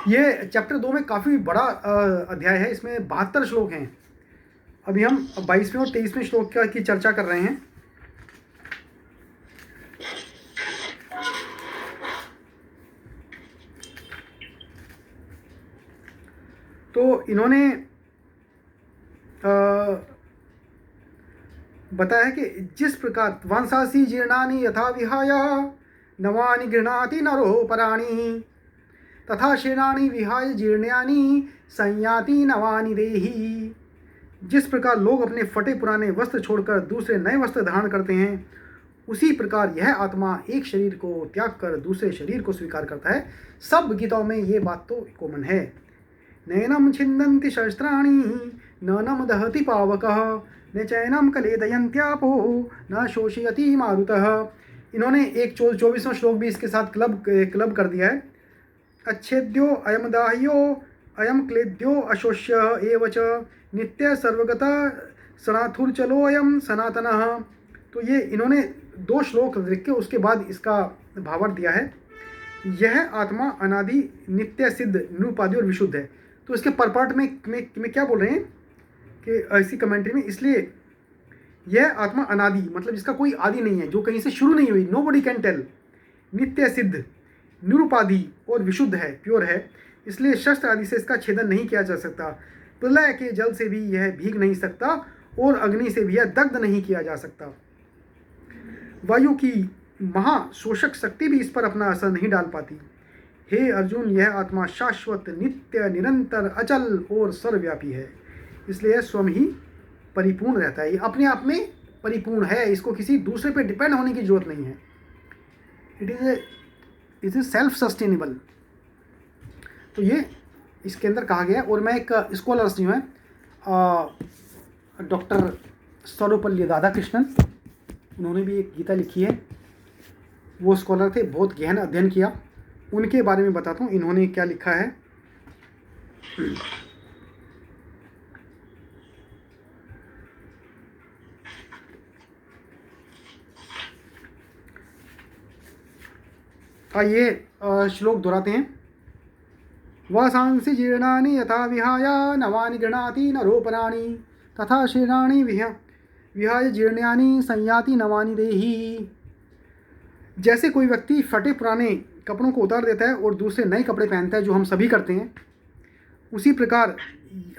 ये चैप्टर 2 में काफ़ी बड़ा अध्याय है, इसमें 72 श्लोक हैं। अभी हम 22वें और 23वें श्लोक की चर्चा कर रहे हैं। तो इन्होंने बताया है कि जिस प्रकार वंशासी जीर्णानि यथा विहाय नवानि गृह्णाति नरो पराणि तथा शीर्णानि विहाय जीर्ण्यानि संयाति नवानि देहि। जिस प्रकार लोग अपने फटे पुराने वस्त्र छोड़कर दूसरे नए वस्त्र धारण करते हैं, उसी प्रकार यह आत्मा एक शरीर को त्याग कर दूसरे शरीर को स्वीकार करता है। सब गीताओं में ये बात तो कॉमन है। नैनम छिन्दन्ति शस्त्राणि न नम दहति पावकः न चैनम कलेदयन्त्यापो न शोषयति मारुतः। इन्होंने एक 24वां श्लोक भी इसके साथ क्लब कर दिया है। अच्छेद्यो अयम दाह्यो अयम क्लेद्यो अशोष्य एव च नित्य सर्वगता सनाथुर्चलो अयम सनातनः। तो ये इन्होंने 2 श्लोक लिख के उसके बाद इसका भावार्थ दिया है। यह आत्मा अनादि नित्य सिद्ध निरुपाधि और विशुद्ध है। तो इसके परपार्ट में क्या बोल रहे हैं कि ऐसी कमेंट्री में, इसलिए यह आत्मा अनादि मतलब इसका कोई आदि नहीं है, जो कहीं से शुरू नहीं हुई, नो बडी कैन टेल, नित्य सिद्ध निरुपाधि और विशुद्ध है, प्योर है, इसलिए शस्त्र आदि से इसका छेदन नहीं किया जा सकता। प्रलय के जल से भी यह भीग नहीं सकता और अग्नि से भी यह दग्ध नहीं किया जा सकता। वायु की महाशोषक शक्ति भी इस पर अपना असर नहीं डाल पाती। हे अर्जुन, यह आत्मा शाश्वत नित्य निरंतर अचल और सर्वव्यापी है, इसलिए स्वयं ही परिपूर्ण रहता है। ये अपने आप में परिपूर्ण है, इसको किसी दूसरे पे डिपेंड होने की जरूरत नहीं है। It is self sustainable. तो ये इसके अंदर कहा गया। और मैं एक स्कॉलर्स जो है डॉक्टर सर्वपल्ली राधाकृष्णन, उन्होंने भी एक गीता लिखी है, वो स्कॉलर थे, बहुत गहन अध्ययन किया। उनके बारे में बताता हूँ इन्होंने क्या लिखा है। ये श्लोक दोहराते हैं। वासांसि जीर्णानि यथा विहाय नवानि गृह्णाति नरोपराणि तथा शीर्णानि विहाय जीर्ण्यानि संयाति नवानि देहि। जैसे कोई व्यक्ति फटे पुराने कपड़ों को उतार देता है और दूसरे नए कपड़े पहनता है, जो हम सभी करते हैं, उसी प्रकार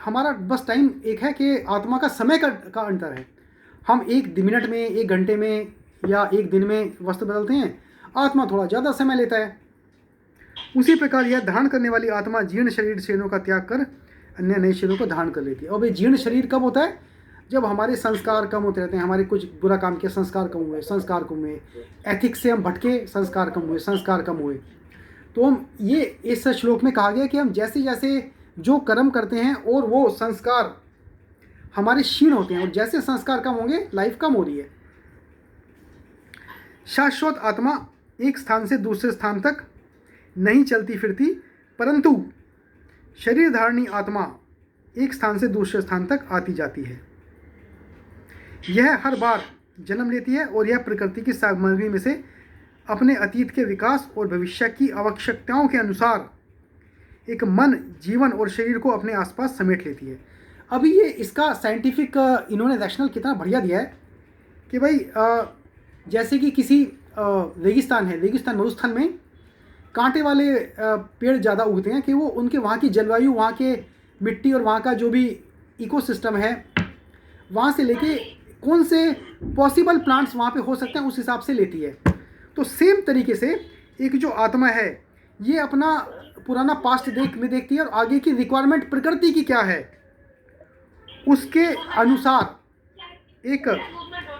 हमारा बस टाइम एक है कि आत्मा का समय का अंतर है। हम 1 मिनट में, 1 घंटे में या 1 दिन में वस्त्र बदलते हैं, आत्मा थोड़ा ज़्यादा समय लेता है। उसी प्रकार यह धारण करने वाली आत्मा जीर्ण शरीरों का त्याग कर अन्य नए शरीरों को धारण कर लेती है। और भाई जीर्ण शरीर कब होता है? जब हमारे संस्कार कम होते रहते हैं, हमारे कुछ बुरा काम किया, संस्कार कम हुए, एथिक्स से हम भटके, संस्कार कम हुए। तो हम ये इस श्लोक में कहा गया कि हम जैसे जैसे जो कर्म करते हैं और वो संस्कार हमारे क्षीण होते हैं, और जैसे संस्कार कम होंगे लाइफ कम हो रही है। शाश्वत आत्मा एक स्थान से दूसरे स्थान तक नहीं चलती फिरती, परंतु शरीर धारणी आत्मा एक स्थान से दूसरे स्थान तक आती जाती है। यह हर बार जन्म लेती है और यह प्रकृति की सामग्री में से अपने अतीत के विकास और भविष्य की आवश्यकताओं के अनुसार एक मन, जीवन और शरीर को अपने आसपास समेट लेती है। अभी ये इसका साइंटिफिक इन्होंने रैशनल कितना बढ़िया दिया है कि भाई जैसे कि किसी रेगिस्तान है, रेगिस्तान मरुस्थल में कांटे वाले पेड़ ज़्यादा उगते हैं कि वो उनके वहाँ की जलवायु, वहाँ के मिट्टी और वहाँ का जो भी इकोसिस्टम है, वहाँ से लेके कौन से पॉसिबल प्लांट्स वहाँ पे हो सकते हैं, उस हिसाब से लेती है। तो सेम तरीके से एक जो आत्मा है, ये अपना पुराना पास्ट देखती है और आगे की रिक्वायरमेंट प्रकृति की क्या है, उसके अनुसार एक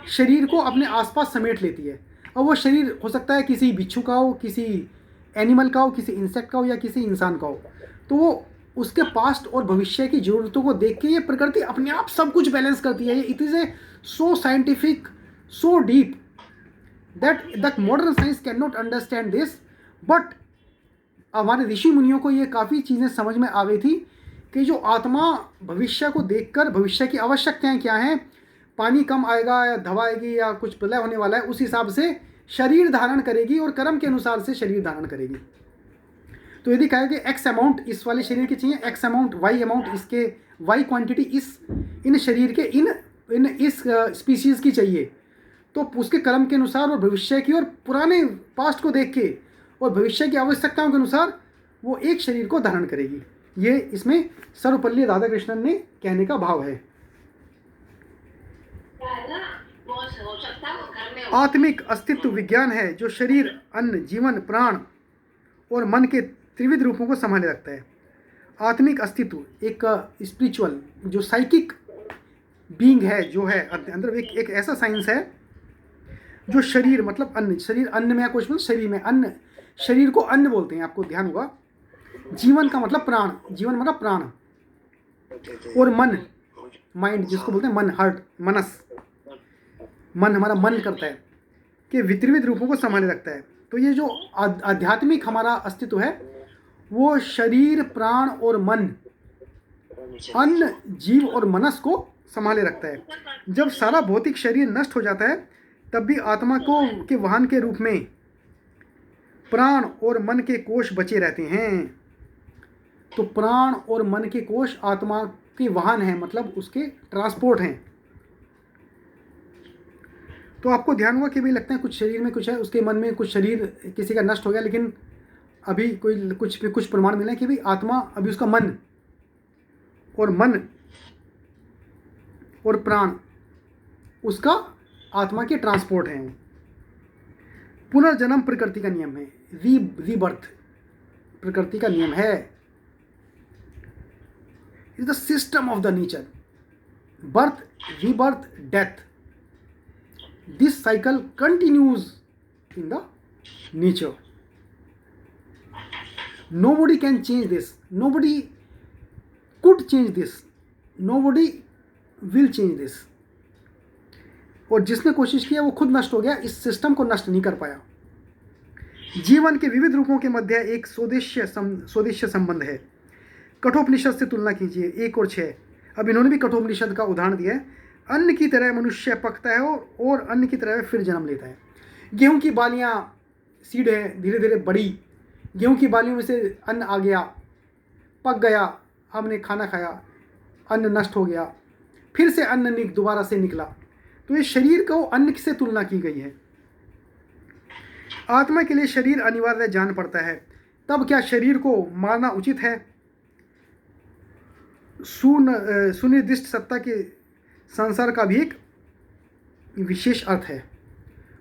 शरीर को अपने आसपास समेट लेती है। और वो शरीर हो सकता है किसी बिच्छू का हो, किसी एनिमल का हो, किसी इंसेक्ट का हो या किसी इंसान का हो। तो वो उसके पास्ट और भविष्य की ज़रूरतों को देख के ये प्रकृति अपने आप सब कुछ बैलेंस करती है। It is a so scientific, so deep that the modern science can not understand this. But हमारे ऋषि मुनियों को ये काफ़ी चीज़ें समझ में आ गई थी कि जो आत्मा भविष्य को देखकर भविष्य की आवश्यकताएं क्या हैं, पानी कम आएगा या दवा आएगी या कुछ प्रलय होने वाला है, उस हिसाब से शरीर धारण करेगी और कर्म के अनुसार से शरीर धारण करेगी। तो यदि कहा कि एक्स अमाउंट इस वाले शरीर के चाहिए, एक्स अमाउंट वाई अमाउंट इसके, वाई क्वांटिटी इन शरीर के इन इस स्पीशीज़ की चाहिए, तो उसके कर्म के अनुसार और भविष्य की और पुराने पास्ट को देख के और भविष्य की आवश्यकताओं के अनुसार वो एक शरीर को धारण करेगी। ये इसमें सर्वपल्ली राधाकृष्णन ने कहने का भाव है। आत्मिक अस्तित्व विज्ञान है जो शरीर, अन्न, जीवन, प्राण और मन के त्रिविध रूपों को संभाले रखता है। आत्मिक अस्तित्व एक स्पिरिचुअल जो साइकिक बीइंग है, जो है अंदर एक ऐसा साइंस है जो शरीर मतलब अन्न, शरीर अन्न में कुछ शरीर में अन्न, शरीर को अन्न बोलते हैं, आपको ध्यान होगा। जीवन का मतलब प्राण, जीवन मतलब प्राण, और मन, माइंड जिसको बोलते हैं मन, हार्ट, मनस, मन हमारा मन करता है कि वित्रिविध रूपों को संभाले रखता है। तो ये जो आध्यात्मिक हमारा अस्तित्व है वो शरीर, प्राण और मन, अन्न, जीव और मनस को संभाले रखता है। जब सारा भौतिक शरीर नष्ट हो जाता है तब भी आत्मा को के वाहन के रूप में प्राण और मन के कोश बचे रहते हैं। तो प्राण और मन के कोश आत्मा के वाहन हैं, मतलब उसके ट्रांसपोर्ट हैं। तो आपको ध्यान हुआ कि भी लगता है कुछ शरीर में कुछ है, उसके मन में कुछ, शरीर किसी का नष्ट हो गया, लेकिन अभी कुछ प्रमाण मिले कि भी आत्मा अभी उसका मन और प्राण उसका आत्मा के ट्रांसपोर्ट हैं। पुनर्जन्म प्रकृति का नियम है, रीबर्थ प्रकृति का नियम है, is the system of the nature, birth, rebirth, death, this cycle continues in the nature. Nobody can change this, nobody could change this, nobody will change this। और जिसने कोशिश किया वो खुद नष्ट हो गया, इस सिस्टम को नष्ट नहीं कर पाया। जीवन के विविध रूपों के मध्य एक स्वदेश्य संबंध है। कठोपनिषद से तुलना कीजिए 1 और 6। अब इन्होंने भी कठोपनिषद का उदाहरण दिया है। अन्न की तरह मनुष्य पकता है और अन्न की तरह फिर जन्म लेता है। गेहूं की बालियां, सीड है, धीरे धीरे बड़ी, गेहूं की बालियों में से अन्न आ गया, पक गया, हमने खाना खाया, अन्न नष्ट हो गया, फिर से अन्न दोबारा से निकला। तो ये शरीर को अन्न से तुलना की गई है। आत्मा के लिए शरीर अनिवार्य जान पड़ता है। तब क्या शरीर को मारना उचित है? सुनिर्दिष्ट सत्ता के संसार का भी एक विशेष अर्थ है।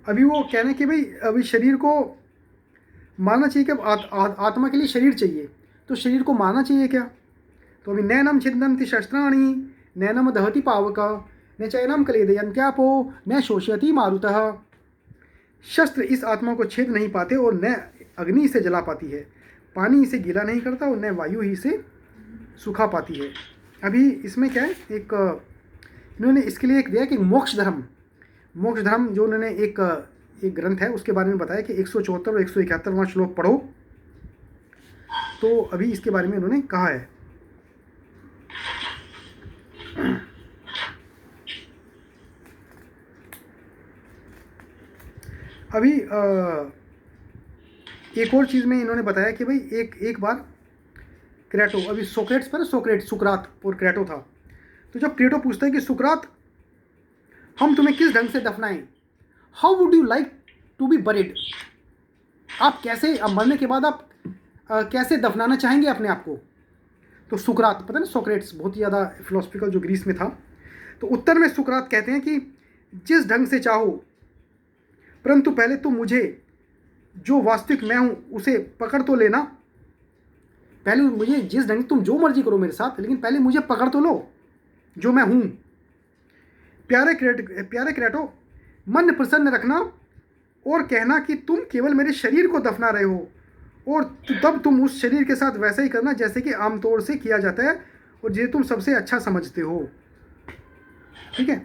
अभी वो कहने कि भाई अभी शरीर को मारना चाहिए कि आत्मा के लिए शरीर चाहिए, तो शरीर को मारना चाहिए क्या? तो अभी नैनम छिदन्ति शस्त्राणि नैनम दहति पावक न चैनम क्लेदयन्त्यापो न शोषयति मारुतः। शस्त्र इस आत्मा को छेद नहीं पाते और न अग्नि इसे जला पाती है, पानी इसे गीला नहीं करता और न वायु ही इसे सुखा पाती है। अभी इसमें क्या है, एक इन्होंने इसके लिए एक दिया कि मोक्ष धर्म जो उन्होंने एक ग्रंथ है उसके बारे में बताया कि 174 और 171वां श्लोक पढ़ो। तो अभी इसके बारे में उन्होंने कहा है। अभी एक और चीज़ में इन्होंने बताया कि भाई एक बार क्रेटो, अभी सोक्रेट्स पर सुकरात और क्रेटो था। तो जब क्रेटो पूछता है कि सुकरात, हम तुम्हें किस ढंग से दफनाएं, how would you like to be buried, आप कैसे, अब मरने के बाद आप कैसे दफनाना चाहेंगे अपने आप को? तो सुकरात, पता ना सोक्रेट्स बहुत ही ज़्यादा फिलोसफिकल जो ग्रीस में था। तो उत्तर में सुकरात कहते हैं कि जिस ढंग से चाहो, परंतु पहले तुम मुझे जो वास्तविक मैं हूँ उसे पकड़ तो लेना। पहले मुझे जिस ढंग, तुम जो मर्जी करो मेरे साथ, लेकिन पहले मुझे पकड़ तो लो जो मैं हूँ। प्यारे क्रेटो, मन प्रसन्न रखना और कहना कि तुम केवल मेरे शरीर को दफना रहे हो, और तब तुम उस शरीर के साथ वैसा ही करना जैसे कि आमतौर से किया जाता है और जिसे तुम सबसे अच्छा समझते हो। ठीक है,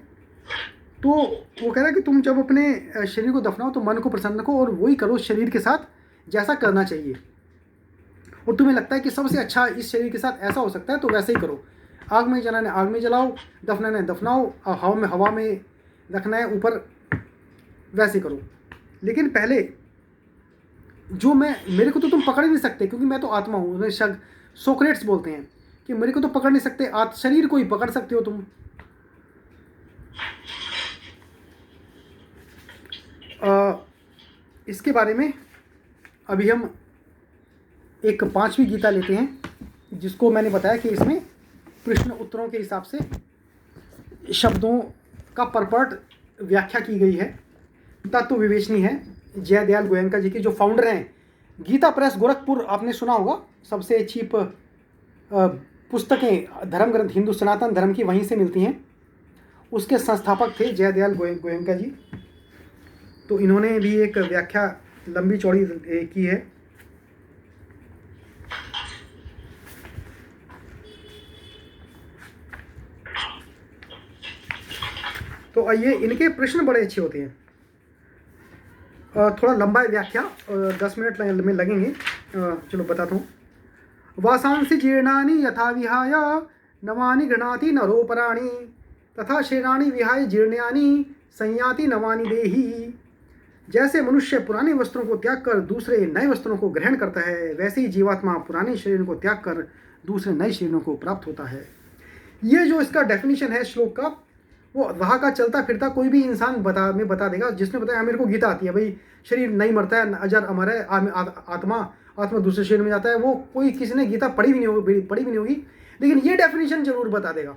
तो वो कह रहा है कि तुम जब अपने शरीर को दफनाओ तो मन को प्रसन्न रखो और वही करो शरीर के साथ जैसा करना चाहिए, और तुम्हें लगता है कि सबसे अच्छा इस शरीर के साथ ऐसा हो सकता है तो वैसे ही करो। आग में जलाना है आग में जलाओ, दफनाना है दफनाओ, हवा में रखना है ऊपर, वैसे करो। लेकिन पहले जो मैं, मेरे को तो तुम पकड़ ही नहीं सकते क्योंकि मैं तो आत्मा हूँ। उन्हें सोक्रेट्स बोलते हैं कि मेरे को तो पकड़ नहीं सकते, शरीर को ही पकड़ सकते हो तुम। इसके बारे में अभी हम एक 5वीं गीता लेते हैं, जिसको मैंने बताया कि इसमें प्रश्न उत्तरों के हिसाब से शब्दों का परपट व्याख्या की गई है। तत्व विवेचनी है जयदयाल गोयनका जी की, जो फाउंडर हैं गीता प्रेस गोरखपुर। आपने सुना होगा, सबसे चीप पुस्तकें धर्म ग्रंथ हिंदू सनातन धर्म की वहीं से मिलती हैं। उसके संस्थापक थे जयदयाल गोयनका जी। तो इन्होंने भी एक व्याख्या लंबी चौड़ी की है। तो आइए, इनके प्रश्न बड़े अच्छे होते हैं। थोड़ा लंबा व्याख्या, 10 मिनट में लगेंगे। चलो बताता हूँ। वासांसि जीर्णानि यथा विहाय नवानि गृह्णाति नरोपराणि तथा शरीराणि विहाय जीर्ण्यानि संयाति नवानि देहि। जैसे मनुष्य पुराने वस्त्रों को त्याग कर दूसरे नए वस्त्रों को ग्रहण करता है, वैसे ही जीवात्मा पुराने शरीर को त्याग कर दूसरे नए शरीरों को प्राप्त होता है। ये जो इसका डेफिनेशन है श्लोक का, वो वहाँ का चलता फिरता कोई भी इंसान बता देगा। जिसने बताया मेरे को गीता आती है भाई, शरीर नहीं मरता है, अजर अमर है, आत्मा दूसरे शरीर में जाता है, वो कोई किसी ने गीता पढ़ी भी नहीं होगी, लेकिन ये डेफिनेशन जरूर बता देगा।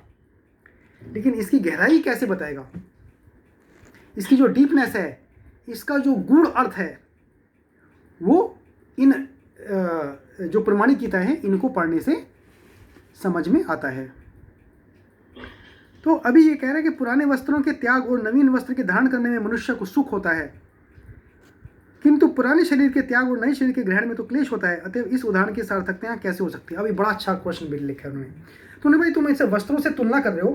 लेकिन इसकी गहराई कैसे बताएगा, इसकी जो डीपनेस है, इसका जो गूढ़ अर्थ है, वो इन जो प्रमाणिक गीता है इनको पढ़ने से समझ में आता है। तो अभी ये कह रहे हैं कि पुराने वस्त्रों के त्याग और नवीन वस्त्र के धारण करने में मनुष्य को सुख होता है, किंतु पुराने शरीर के त्याग और नए शरीर के ग्रहण में तो क्लेश होता है। अतः इस उदाहरण की सार्थकता कैसे हो सकती है। अभी बड़ा अच्छा क्वेश्चन भी लिखा है उन्होंने। तो उन्होंने भाई तुम ऐसे वस्त्रों से तुलना कर रहे हो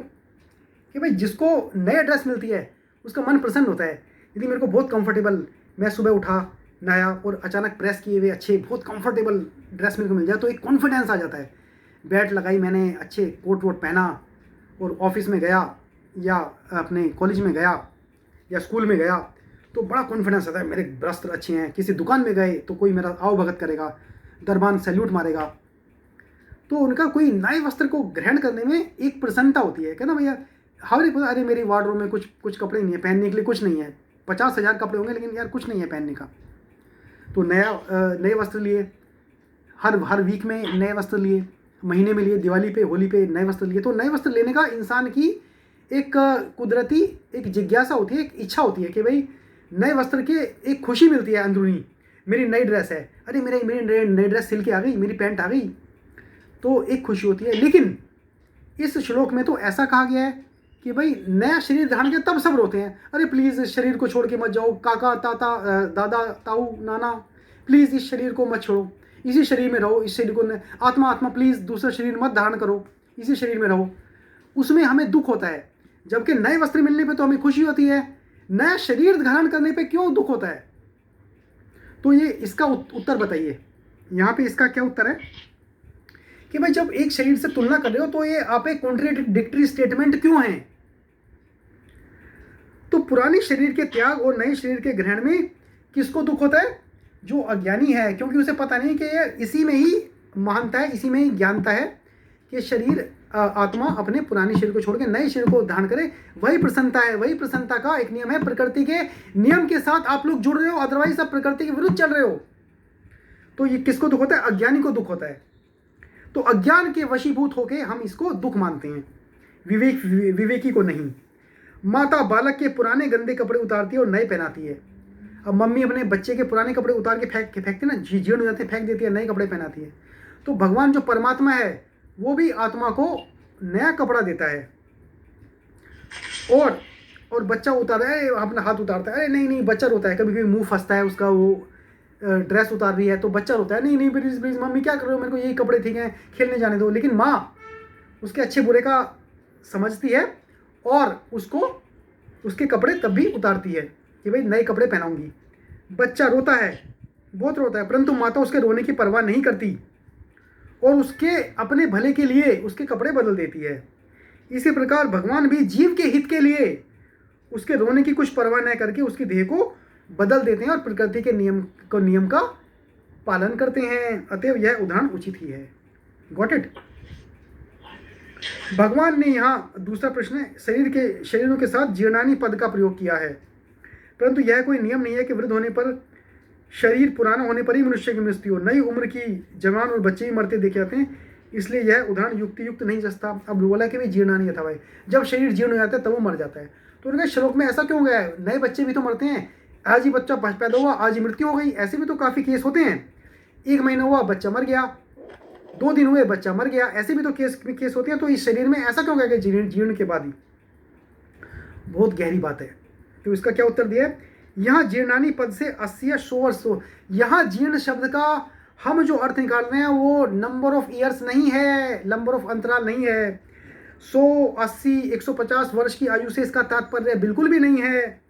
कि भाई जिसको नया ड्रेस मिलती है उसका मन प्रसन्न होता है। यदि मेरे को बहुत कंफर्टेबल, मैं सुबह उठा नहाया और अचानक प्रेस किए हुए अच्छे बहुत कंफर्टेबल ड्रेस मेरे को मिल जाए तो एक कॉन्फिडेंस आ जाता है। बैट लगाई मैंने, अच्छे कोट वोट पहना और ऑफिस में गया या अपने कॉलेज में गया या स्कूल में गया तो बड़ा कॉन्फिडेंस आता है, मेरे वस्त्र अच्छे हैं। किसी दुकान में गए तो कोई मेरा आओ भगत करेगा, दरबान सैल्यूट मारेगा। तो उनका कोई नए वस्त्र को ग्रहण करने में एक प्रसन्नता होती है, कहना भैया हर एक, अरे मेरी वार्डरोब में कुछ कपड़े नहीं है, पहनने के लिए कुछ नहीं है। 50,000 कपड़े होंगे लेकिन यार कुछ नहीं है पहनने का। तो नए वस्त्र लिए, हर वीक में नए वस्त्र लिए, महीने में लिए, दिवाली पे होली पे नए वस्त्र लिए। तो नए वस्त्र लेने का इंसान की एक कुदरती एक जिज्ञासा होती है, एक इच्छा होती है कि भाई नए वस्त्र के एक खुशी मिलती है अंदरूनी। मेरी नई ड्रेस है, अरे मेरी नई ड्रेस सिल के आ गई, मेरी पैंट आ गई, तो एक खुशी होती है। लेकिन इस श्लोक में तो ऐसा कहा गया है कि भाई नया शरीर धारण के तब सब रोते हैं, अरे प्लीज़ इस शरीर को छोड़ के मत जाओ, काका ताता दादा ताऊ नाना प्लीज़ इस शरीर को मत छोड़ो, इसी शरीर में रहो, इस शरीर को आत्मा प्लीज़ दूसरा शरीर मत धारण करो, इसी शरीर में रहो। उसमें हमें दुख होता है, जबकि नए वस्त्र मिलने पे तो हमें खुशी होती है। नया शरीर धारण करने पे क्यों दुख होता है? तो ये इसका उत्तर बताइए। यहाँ पे इसका क्या उत्तर है कि भाई जब एक शरीर से तुलना कर रहे हो तो ये आप एक कॉन्ट्राडिक्टरी स्टेटमेंट क्यों है? तो पुराने शरीर के त्याग और नए शरीर के ग्रहण में किसको दुख होता है? जो अज्ञानी है, क्योंकि उसे पता नहीं कि ये इसी में ही महानता है, इसी में ही ज्ञानता है कि शरीर आत्मा अपने पुराने शरीर को छोड़ के नए शरीर को धारण करे। वही प्रसन्नता है, वही प्रसन्नता का एक नियम है। प्रकृति के नियम के साथ आप लोग जुड़ रहे हो, अदरवाइज आप प्रकृति के विरुद्ध चल रहे हो। तो ये किसको दुख होता है? अज्ञानी को दुख होता है। तो अज्ञान के वशीभूत होके हम इसको दुख मानते हैं, विवेकी को नहीं। माता बालक के पुराने गंदे कपड़े उतारती है और नए पहनाती है। अब मम्मी अपने बच्चे के पुराने कपड़े उतार के फेंकती ना, जीर्ण हो जाते, फेंक देती है, नए कपड़े पहनाती है। तो भगवान जो परमात्मा है वो भी आत्मा को नया कपड़ा देता है। और बच्चा उतार है, अपना हाथ उतारता है, अरे नहीं बच्चा रोता है, कभी कभी मुंह फंसता है उसका, वो ड्रेस उतार रही है तो बच्चा रोता है, नहीं प्लीज़ मम्मी क्या कर रहे हो, मेरे को यही कपड़े ठीक हैं, खेलने जाने दो। लेकिन माँ उसके अच्छे बुरे का समझती है और उसको उसके कपड़े तब भी उतारती है कि भाई नए कपड़े पहनाऊंगी। बच्चा रोता है, बहुत रोता है, परंतु माता उसके रोने की परवाह नहीं करती और उसके अपने भले के लिए उसके कपड़े बदल देती है। इसी प्रकार भगवान भी जीव के हित के लिए उसके रोने की कुछ परवाह न करके उसकी देह को बदल देते हैं और प्रकृति के नियम का पालन करते हैं, अतएव यह उदाहरण उचित ही है। Got it. भगवान ने यहाँ दूसरा प्रश्न है, शरीरों के साथ जीर्णानी पद का प्रयोग किया है, परंतु यह कोई नियम नहीं है कि वृद्ध होने पर, शरीर पुराना होने पर ही मनुष्य की मृत्यु हो। नई उम्र की जवान और बच्चे भी मरते देखे जाते हैं, इसलिए यह उदाहरण युक्त नहीं जचता। अब बोला कि भाई जीर्णानी अथवा भाई, जब शरीर जीर्ण हो जाता है तब वो मर जाता है। तो उनके श्लोक में ऐसा क्यों गया है? नए बच्चे भी तो मरते हैं, आज ही बच्चा पैदा हुआ आज ही मृत्यु हो गई, ऐसे भी तो काफ़ी केस होते हैं। 1 महीना हुआ बच्चा मर गया, 2 दिन हुए बच्चा मर गया, ऐसे भी तो केस होते हैं। तो इस शरीर में ऐसा क्यों गया कि जीर्ण के बाद ही? बहुत गहरी बात है। तो इसका क्या उत्तर दिया है? यहाँ जीर्णानी पद से 80 या 100 वर्ष, यहाँ जीर्ण शब्द का हम जो अर्थ निकाल रहे हैं वो नंबर ऑफ ईयर्स नहीं है, नंबर ऑफ अंतराल नहीं है। 100, 80, 150 वर्ष की आयु से इसका तात्पर्य बिल्कुल भी नहीं है।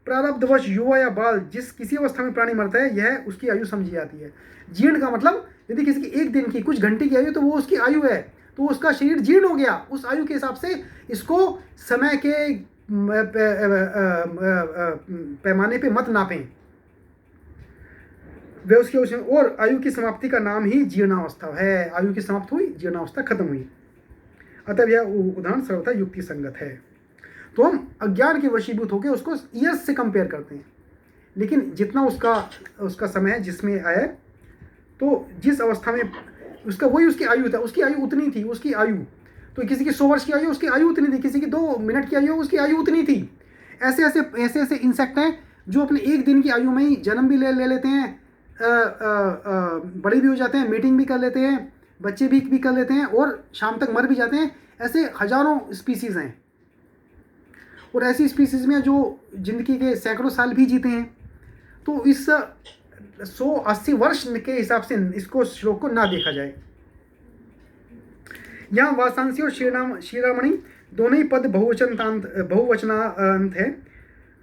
प्रारब्धवश युवा या बाल जिस किसी अवस्था में प्राणी मरता है, यह उसकी आयु समझी जाती है। जीर्ण का मतलब यदि किसी की 1 दिन की, कुछ घंटे की आयु, तो वो उसकी आयु है, तो उसका शरीर जीर्ण हो गया। उस आयु के हिसाब से इसको समय के पैमाने पे मत नापें। वे उसके और आयु की समाप्ति का नाम ही जीर्णावस्था है। आयु की समाप्त हुई, जीर्णावस्था खत्म हुई, अतः यह उदाहरण सर्वथा युक्ति संगत है। तो हम अज्ञान के वशीभूत होकर उसको ईयर्स से कंपेयर करते हैं, लेकिन जितना उसका समय है जिसमें आया, तो जिस अवस्था में उसका वही उसकी आयु था, उसकी आयु उतनी थी, उसकी आयु। तो किसी की 100 वर्ष की आयु, उसकी आयु उतनी थी, किसी की 2 मिनट की आयु, उसकी आयु उतनी थी। ऐसे इंसेक्ट हैं जो अपने 1 दिन की आयु में ही जन्म भी ले लेते हैं, बड़े भी हो जाते हैं, मीटिंग भी कर लेते हैं, बच्चे भी कर लेते हैं और शाम तक मर भी जाते हैं। ऐसे हजारों स्पीसीज हैं, और ऐसी स्पीसीज में जो जिंदगी के सैकड़ों साल भी जीते हैं। तो इस 180 वर्ष के हिसाब से इसको श्लोक को ना देखा जाए। यहाँ वासांसी और शिरोमणि दोनों ही पद बहुवचनांत है।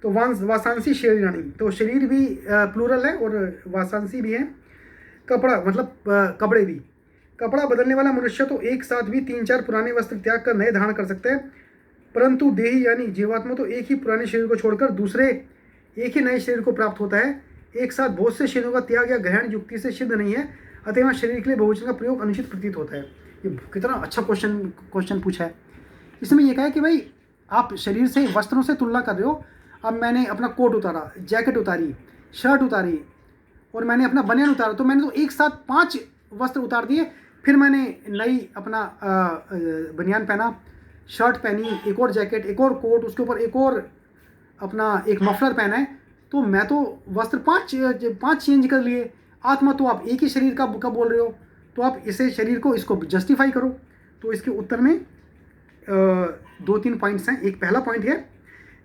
तो वासांसी शरीराणी, तो शरीर भी प्लूरल है और वासांसी भी है। कपड़ा मतलब कपड़े भी, कपड़ा बदलने वाला मनुष्य तो एक साथ भी 3-4 पुराने वस्त्र त्याग कर नए धारण कर सकता है, परंतु देही यानी जीवात्मा तो एक ही पुराने शरीर को छोड़कर दूसरे एक ही नए शरीर को प्राप्त होता है। एक साथ बहुत से शरीरों का त्याग या ग्रहण युक्ति से सिद्ध नहीं है, अतः शरीर के लिए बहुवचन का प्रयोग अनुचित प्रतीत होता है। ये कितना अच्छा क्वेश्चन पूछा है। इसमें यह कहा है कि भाई आप शरीर से, वस्त्रों से तुलना कर रहे हो। अब मैंने अपना कोट उतारा, जैकेट उतारी, शर्ट उतारी और मैंने अपना बनियान उतारा, तो मैंने तो एक साथ 5 वस्त्र उतार दिए। फिर मैंने नई अपना बनियान पहना, शर्ट पहनी, एक और जैकेट, एक और कोट, उसके ऊपर एक और अपना एक मफलर पहना है। तो मैं तो वस्त्र 5 चेंज कर लिए। आत्मा तो आप एक ही शरीर का बोल रहे हो, तो आप इसे शरीर को इसको जस्टिफाई करो। तो इसके उत्तर में 2-3 पॉइंट्स हैं। एक पहला पॉइंट है,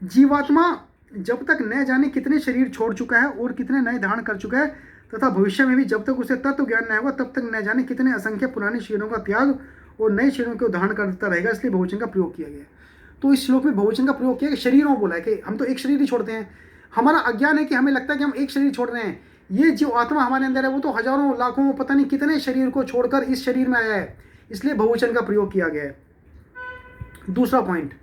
जीवात्मा जब तक न जाने कितने शरीर छोड़ चुका है और कितने नए धारण कर चुका है, तथा भविष्य में भी जब तक उसे तत्व ज्ञान न होगा तब तक न जाने कितने असंख्य पुराने शरीरों का त्याग और नए शरीरों को धारण करता रहेगा, इसलिए बहुवचन का प्रयोग किया गया। तो इस श्लोक में बहुवचन का प्रयोग किया कि शरीरों बोला है कि हम तो एक शरीर ही छोड़ते हैं। हमारा अज्ञान है कि हमें लगता है कि हम एक शरीर छोड़ रहे हैं। ये जो आत्मा हमारे अंदर है वो तो हजारों लाखों पता नहीं कितने शरीर को छोड़कर इस शरीर में आया है, इसलिए बहुवचन का प्रयोग किया गया है। दूसरा पॉइंट,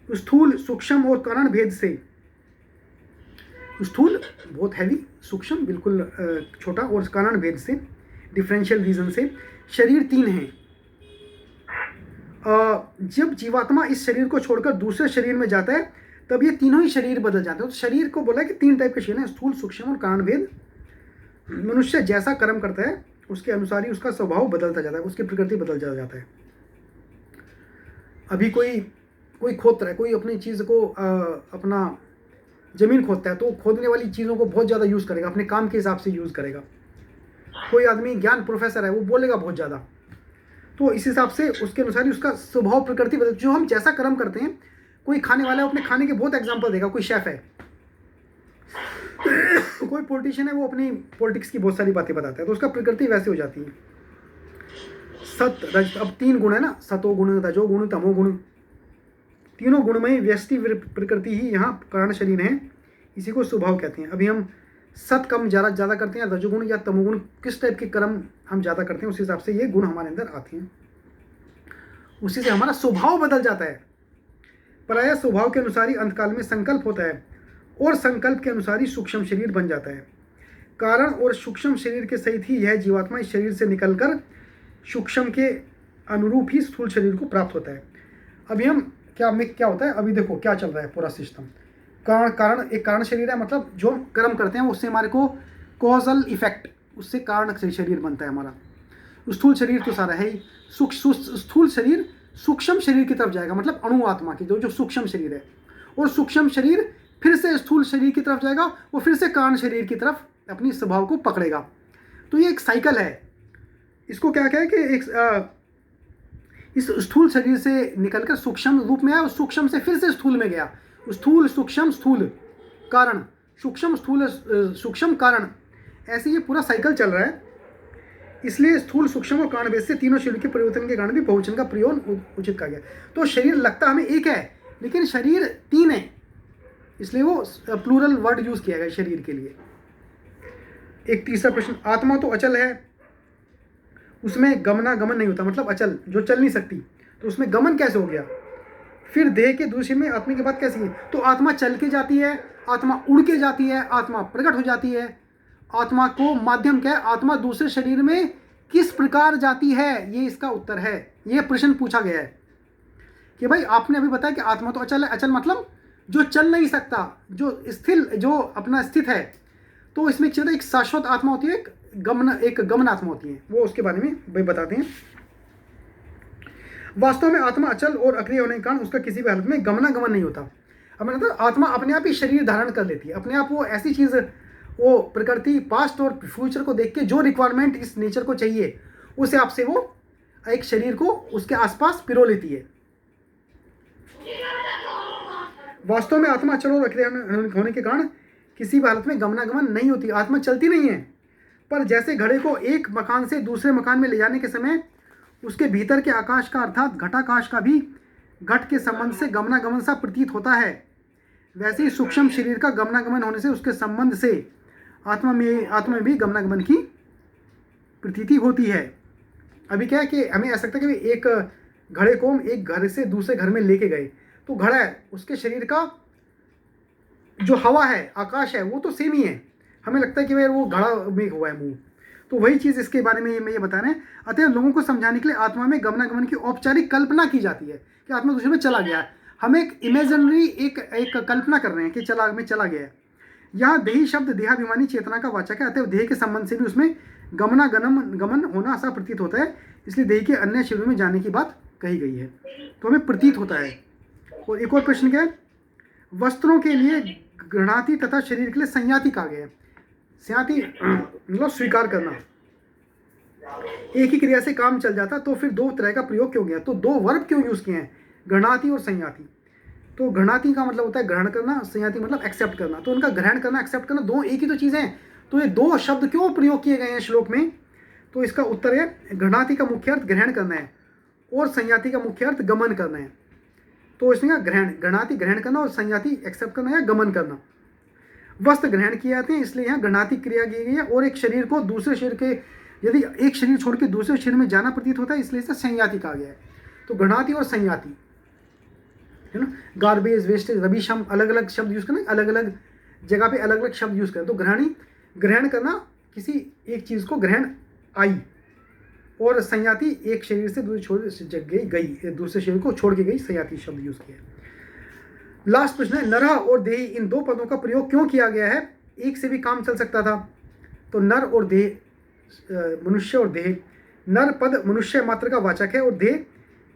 स्थूल, सूक्ष्म और कारण भेद से, स्थूल बहुत हैवी, सूक्ष्म बिल्कुल छोटा, और कारण भेद से, डिफरेंशियल रीजन से शरीर 3 हैं। जब जीवात्मा इस शरीर को छोड़कर दूसरे शरीर में जाता है तब ये तीनों ही शरीर बदल जाते हैं। तो शरीर को बोला कि 3 टाइप के शरीर हैं, स्थूल, सूक्ष्म और कारण भेद। मनुष्य जैसा कर्म करता है उसके अनुसार ही उसका स्वभाव बदलता जाता है, उसकी प्रकृति बदल जाता है। अभी कोई खोद रहा है, कोई अपनी चीज़ को अपना ज़मीन खोदता है, तो खोदने वाली चीज़ों को बहुत ज़्यादा यूज़ करेगा, अपने काम के हिसाब से यूज़ करेगा। कोई आदमी ज्ञान प्रोफेसर है, वो बोलेगा बहुत ज़्यादा, तो इस हिसाब से उसके अनुसार ही उसका स्वभाव प्रकृति बदल। जो हम जैसा कर्म करते हैं, कोई खाने वाला है, अपने खाने के बहुत एग्जाम्पल देगा। कोई शेफ़ है, कोई पॉलिटिशियन है, वो अपनी पॉलिटिक्स की बहुत सारी बातें बताता है, तो उसका प्रकृति वैसे हो जाती है। सत रज, अब 3 गुण है ना, सतोगुण, रजोगुण, तमोगुण, तीनों गुणमयी व्यष्टि प्रकृति ही यहाँ कारण शरीर है, इसी को स्वभाव कहते हैं। अभी हम सत कम ज़्यादा करते हैं, रजोगुण या तमोगुण किस टाइप के कर्म हम ज़्यादा करते हैं, उस हिसाब से ये गुण हमारे अंदर आते हैं, उसी से हमारा स्वभाव बदल जाता है। प्रायः स्वभाव के अनुसार ही अंतकाल में संकल्प होता है और संकल्प के अनुसार ही सूक्ष्म शरीर बन जाता है। कारण और सूक्ष्म शरीर के सहित ही यह जीवात्मा इस शरीर से निकलकर सूक्ष्म के अनुरूप ही स्थूल शरीर को प्राप्त होता है। अभी हम क्या होता है, अभी देखो क्या चल रहा है पूरा सिस्टम। कारण एक कारण शरीर है, मतलब जो हम कर्म करते हैं उससे हमारे को कॉजल इफेक्ट, उससे कारण से शरीर बनता है हमारा। स्थूल शरीर तो सारा है ही। स्थूल शरीर सूक्ष्म शरीर की तरफ जाएगा, मतलब अणु आत्मा की जो सूक्ष्म शरीर है, और सूक्ष्म शरीर फिर से स्थूल शरीर की तरफ जाएगा, वो फिर से कारण शरीर की तरफ अपनी स्वभाव को पकड़ेगा। तो ये एक साइकिल है। इसको क्या है कि एक इस स्थूल शरीर से निकलकर सूक्ष्म रूप में आया और सूक्ष्म से फिर से स्थूल में गया। स्थूल सूक्ष्म स्थूल कारण, सूक्ष्म स्थूल सूक्ष्म कारण, ऐसे ये पूरा साइकिल चल रहा है। इसलिए स्थूल सूक्ष्म और कारण भेद से तीनों शरीर के परिवर्तन के कारण भी बहुवचन का प्रयोग उचित कहा गया। तो शरीर लगता हमें एक है लेकिन शरीर तीन है, इसलिए वो प्लूरल वर्ड यूज किया गया शरीर के लिए। एक तीसरा प्रश्न, आत्मा तो अचल है, उसमें गमनागमन नहीं होता, मतलब अचल जो चल नहीं सकती, तो उसमें गमन कैसे हो गया? फिर देह के दूसरे में आत्मा की बात कैसी है? तो आत्मा चल के जाती है, आत्मा उड़ के जाती है, आत्मा प्रकट हो जाती है। आत्मा को माध्यम क्या है? आत्मा दूसरे शरीर में किस प्रकार जाती है, ये इसका उत्तर है। ये प्रश्न पूछा गया है कि भाई आपने अभी बताया कि आत्मा तो अचल है। अचल मतलब जो चल नहीं सकता, जो स्थिर, जो अपना स्थित है। तो इसमें एक शाश्वत आत्मा होती है, एक गमन आत्मा होती है, वो उसके बारे में भाई बताते हैं। वास्तव में आत्मा अचल और अक्रिय होने के कारण उसका किसी भी हालत में गमनागमन नहीं होता। अब मतलब आत्मा अपने आप ही शरीर धारण कर लेती है, अपने आप वो ऐसी चीज़, वो प्रकृति पास्ट और फ्यूचर को देख के जो रिक्वायरमेंट इस नेचर को चाहिए उसे आपसे वो एक शरीर को उसके आसपास पिरो लेती है। वास्तव में आत्मा अचल और अक्रिय होने के कारण किसी भी हालत में गमनागमन नहीं होती, आत्मा चलती नहीं है। पर जैसे घड़े को एक मकान से दूसरे मकान में ले जाने के समय उसके भीतर के आकाश का अर्थात घटाकाश का भी घट के संबंध से गमनागमन सा प्रतीत होता है, वैसे ही सूक्ष्म शरीर का गमनागमन होने से उसके संबंध से आत्मा में भी गमनागमन की प्रतीति होती है। अभी क्या है कि हमें ऐसा लगता है कि एक घड़े को हम एक घर से दूसरे घर में लेके गए, तो घड़ा है, उसके शरीर का जो हवा है, आकाश है, वो तो सेम ही है। हमें लगता है कि भाई वो घड़ा में हुआ है मुंह, तो वही चीज़ इसके बारे में ये बता रहे हैं। अतः लोगों को समझाने के लिए आत्मा में गमनागमन की औपचारिक कल्पना की जाती है कि आत्मा दूसरे में चला गया है। हम एक इमेजिनरी एक कल्पना कर रहे हैं कि चला गया है। यहाँ देही शब्द देहाभिमानी चेतना का वाचक है, अतः देह के संबंध से भी उसमें गमन होना ऐसा प्रतीत होता है, इसलिए देह के अन्य शरीरों में जाने की बात कही गई है, तो हमें प्रतीत होता है। और एक और प्रश्न क्या है? वस्त्रों के लिए गृणाति तथा शरीर के लिए संयाति कहा गया है। संयाति मतलब स्वीकार करना। एक ही क्रिया से काम चल जाता तो फिर दो तरह का प्रयोग क्यों गया? तो दो वर्ब क्यों यूज किए हैं, गृणाति और संयाति? तो गृणाति का मतलब होता है ग्रहण करना, संयाति मतलब एक्सेप्ट करना। तो उनका ग्रहण करना, एक्सेप्ट करना, दो एक ही तो चीज़ें हैं, तो ये दो शब्द क्यों प्रयोग किए गए हैं श्लोक में? तो इसका उत्तर है गृणाति का मुख्य अर्थ ग्रहण करना है और संयाति का मुख्य अर्थ गमन करना है। तो इसमें गृणाति ग्रहण करना और संयाति एक्सेप्ट करना या गमन करना। वस्त्र ग्रहण किए जाते हैं, इसलिए यहाँ गृणाति क्रिया की गई है। और एक शरीर को दूसरे शरीर के, यदि एक शरीर छोड़ के दूसरे शरीर में जाना प्रतीत होता है, इसलिए इसे संयाति कहा गया है। तो गृणाति और संयाति है ना, गार्बेज, वेस्टेज, रबिश, हम अलग अलग शब्द यूज करें, अलग अलग जगह पे अलग अलग शब्द यूज करें। तो ग्रहण करना, किसी एक चीज़ को ग्रहण आई, और संयाति एक शरीर से दूसरे शरीर को छोड़ के गई, संयाति शब्द यूज किया। लास्ट प्रश्न है, नरह और देही, इन दो पदों का प्रयोग क्यों किया गया है? एक से भी काम चल सकता था। तो नर और देह, मनुष्य और देह। नर पद मनुष्य मात्र का वाचक है और देह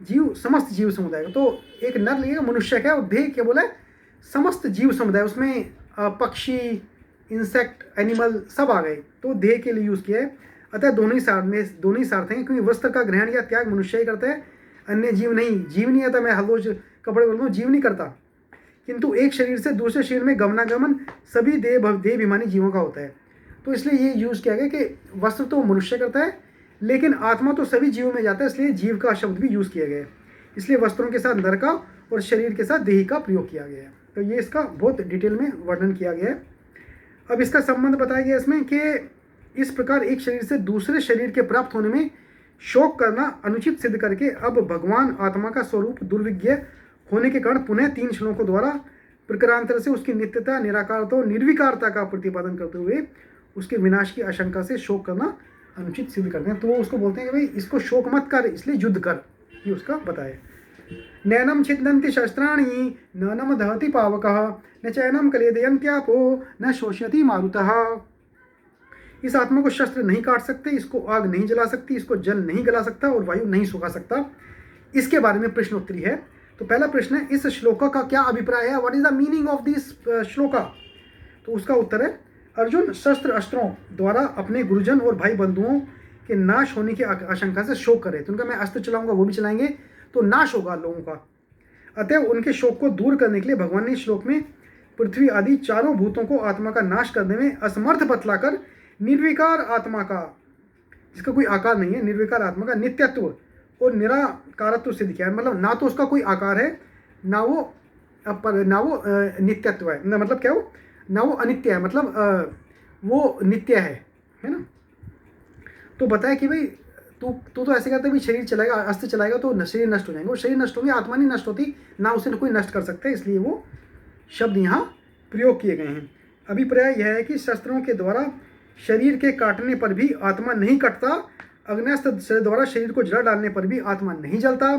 जीव, समस्त जीव समुदाय का। तो एक नर लिएगा मनुष्य का, और देह क्या बोला है? समस्त जीव समुदाय। उसमें पक्षी, इंसेक्ट, एनिमल सब आ गए, तो देह के लिए यूज किया है। अतः दोनों ही सार्थ हैं, क्योंकि वस्त्र का ग्रहण या त्याग मनुष्य ही करता है, अन्य जीव नहीं। जीव नहीं आता, मैं हर रोज कपड़े बोलता हूँ, जीव नहीं करता। किंतु एक शरीर से दूसरे शरीर में गमनागमन सभी देहाभिमानी जीवों का होता है। तो इसलिए ये यूज किया गया कि वस्त्र तो मनुष्य करता है, लेकिन आत्मा तो सभी जीवों में जाता है, इसलिए जीव का शब्द भी यूज किया गया है। इसलिए वस्त्रों के साथ नर का और शरीर के साथ देही का प्रयोग किया गया है। तो ये इसका बहुत डिटेल में वर्णन किया गया है। अब इसका संबंध बताया गया इसमें कि इस प्रकार एक शरीर से दूसरे शरीर के प्राप्त होने में शोक करना अनुचित सिद्ध करके अब भगवान आत्मा का स्वरूप दुर्विज्ञ होने के कारण पुनः 3 श्लोकों द्वारा प्रकारांतर से उसकी नित्यता, निराकारता और निर्विकारता का प्रतिपादन करते हुए उसके विनाश की आशंका से शोक करना अनुचित सिद्ध करते हैं। तो वो उसको बोलते हैं कि भाई इसको शोक मत कर, इसलिए युद्ध कर, ये उसका बताए। नैनम छिदन्ति शस्त्राणि न नम दहति पावकः न चैनम कलेदयन्त्यापो न शोष्यति मारुतः। इस आत्मा को शस्त्र नहीं काट सकते, इसको आग नहीं जला सकती, इसको जल नहीं गला सकता और वायु नहीं सुखा सकता। इसके बारे में प्रश्नोत्तरी है। तो पहला प्रश्न है, इस श्लोका का क्या अभिप्राय है? What is the meaning of this shloka? तो उसका उत्तर है, अर्जुन शस्त्र अस्त्रों द्वारा अपने गुरुजन और भाई बंधुओं के नाश होने की आशंका से शोक करे। तो उनका मैं अस्त्र चलाऊंगा, वो भी चलाएंगे तो नाश होगा लोगों का। अतः उनके शोक को दूर करने के लिए भगवान ने इस श्लोक में पृथ्वी आदि चारों भूतों को आत्मा का नाश करने में असमर्थ बतलाकर निर्विकार आत्मा का, जिसका कोई आकार नहीं है, निर्विकार आत्मा का नित्यत्व और निराकारत्व सिद्ध किया है। मतलब ना तो उसका कोई आकार है, ना वो नित्यत्व है, मतलब क्या वो, ना वो अनित्य है, मतलब वो नित्य है ना। तो बताया कि भाई तू तो ऐसे कहता है भाई शरीर चलाएगा, अस्त्र चलाएगा तो शरीर नष्ट हो जाएंगे, और शरीर नष्ट होंगे, आत्मा नहीं नष्ट होती, ना उसे कोई नष्ट कर सकता है, इसलिए वो शब्द यहाँ प्रयोग किए गए हैं। अभिप्राय यह है कि शस्त्रों के द्वारा शरीर के काटने पर भी आत्मा नहीं कटता, अग्न्यास्त्र द्वारा शरीर को जला डालने पर भी आत्मा नहीं जलता,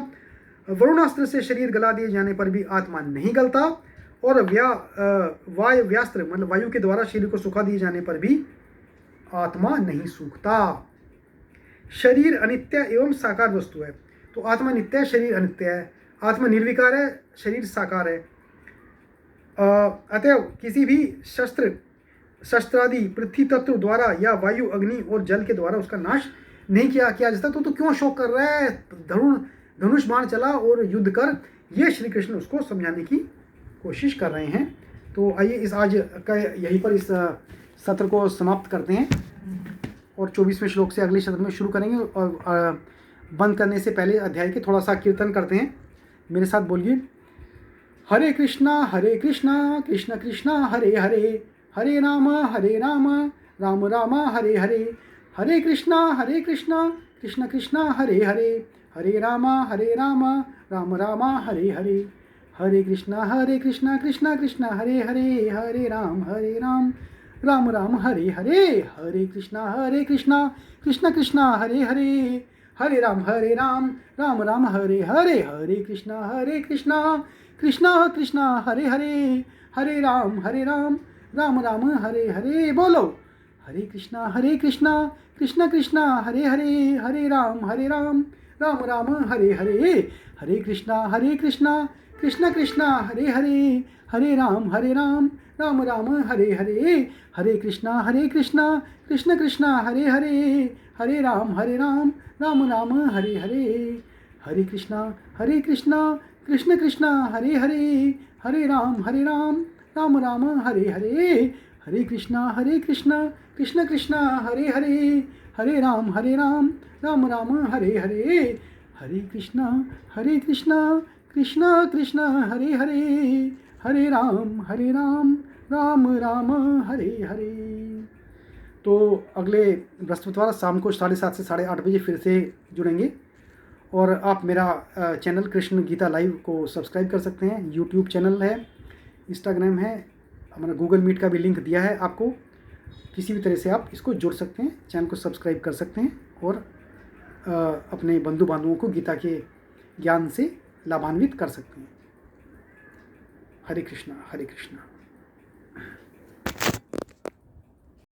वरुणास्त्र से शरीर गला दिए जाने पर भी आत्मा नहीं गलता, और वायव्यास्त्र मतलब वायु के द्वारा शरीर को सुखा दिए जाने पर भी आत्मा नहीं सूखता। शरीर अनित्य एवं साकार वस्तु है। तो आत्मा नित्य है, शरीर अनित्य है, आत्मा निर्विकार है, शरीर साकार है। अतः किसी भी शस्त्रादि पृथ्वी तत्व द्वारा या वायु अग्नि और जल के द्वारा उसका नाश नहीं किया जाता। तो क्यों शोक कर रहा है? धनुष बाण चला और युद्ध कर, ये श्री कृष्ण उसको समझाने की कोशिश कर रहे हैं। तो आइए इस आज का यहीं पर इस सत्र को समाप्त करते हैं और 24वें श्लोक से अगले सत्र में शुरू करेंगे। और बंद करने से पहले अध्याय के थोड़ा सा कीर्तन करते हैं, मेरे साथ बोलिए। हरे कृष्णा कृष्ण कृष्णा हरे हरे, हरे राम राम राम हरे हरे, हरे कृष्णा कृष्ण कृष्णा हरे हरे, हरे राम राम राम हरे हरे, हरे कृष्णा कृष्ण कृष्ण हरे हरे, हरे राम राम राम हरे हरे, हरे कृष्णा कृष्ण कृष्ण हरे हरे, हरे राम राम राम हरे हरे, हरे कृष्णा कृष्ण कृष्ण हरे हरे, हरे राम राम राम हरे हरे। बोलो हरे कृष्णा कृष्ण कृष्ण हरे हरे, हरे राम राम राम हरे हरे, हरे कृष्णा कृष्ण कृष्ण हरे हरे, हरे राम राम राम हरे हरे, हरे कृष्णा कृष्ण कृष्ण हरे हरे, हरे राम राम राम हरे हरे, हरे कृष्णा कृष्ण कृष्ण हरे हरे, हरे राम राम राम हरे हरे, हरे कृष्णा कृष्ण कृष्ण हरे हरे, हरे राम राम राम हरे हरे, हरे कृष्णा कृष्ण कृष्ण हरे हरे, हरे राम राम राम हरे हरे। तो अगले बृहस्पतिवार शाम को 7:30 से 8:30 बजे फिर से जुड़ेंगे। और आप मेरा चैनल कृष्ण गीता लाइव को सब्सक्राइब कर सकते हैं। यूट्यूब चैनल है, इंस्टाग्राम है, हमारा गूगल मीट का भी लिंक दिया है आपको। किसी भी तरह से आप इसको जुड़ सकते हैं, चैनल को सब्सक्राइब कर सकते हैं और अपने बंधु बांधवों को गीता के ज्ञान से लाभान्वित कर सकते हैं। हरे कृष्णा।